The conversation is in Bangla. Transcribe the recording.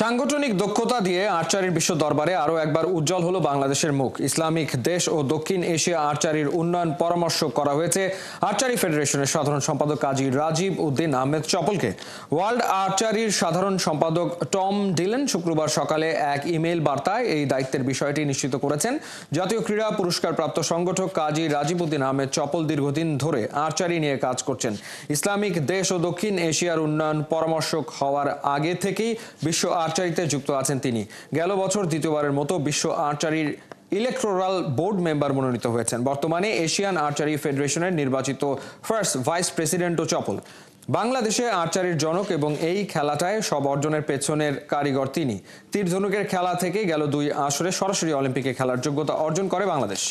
সাংগঠনিক দক্ষতা দিয়ে আর্চারির বিশ্ব দরবারে আরও একবার উজ্জ্বল হলো বাংলাদেশের মুখ। ইসলামিক দেশ ও দক্ষিণ এশিয়া আর্চারির উন্নয়ন পরামর্শ করা হয়েছে আর্চারি ফেডারেশনের সাধারণ সম্পাদক কাজী রাজীব উদ্দিন আহমেদ চপলকে। ওয়ার্ল্ড আর্চারির সাধারণ সম্পাদক টম ডিলেন শুক্রবার সকালে এক ইমেইল বার্তায় এই দায়িত্বের বিষয়টি নিশ্চিত করেছেন। জাতীয় ক্রীড়া পুরস্কারপ্রাপ্ত সংগঠক কাজী রাজীব উদ্দিন আহমেদ চপল দীর্ঘদিন ধরে আর্চারি নিয়ে কাজ করছেন। ইসলামিক দেশ ও দক্ষিণ এশিয়ার উন্নয়ন পরামর্শক হওয়ার আগে থেকেই বিশ্ব আর্চারিতে যুক্ত আছেন তিনি। গেল বছর দ্বিতীয়বারের মতো বিশ্ব আর্চারির ইলেকটোরাল বোর্ড মেম্বার মনোনীত হয়েছেন। বর্তমানে এশিয়ান আর্চারি ফেডারেশনের নির্বাচিত ফার্স্ট ভাইস প্রেসিডেন্টও চপল। বাংলাদেশে আর্চারির জনক এবং এই খেলাটায় সব অর্জনের পেছনের কারিগর তিনি। তীর ধনুকের খেলা থেকে গেল 2 আসরে সরাসরি অলিম্পিকে খেলার যোগ্যতা অর্জন করে বাংলাদেশ।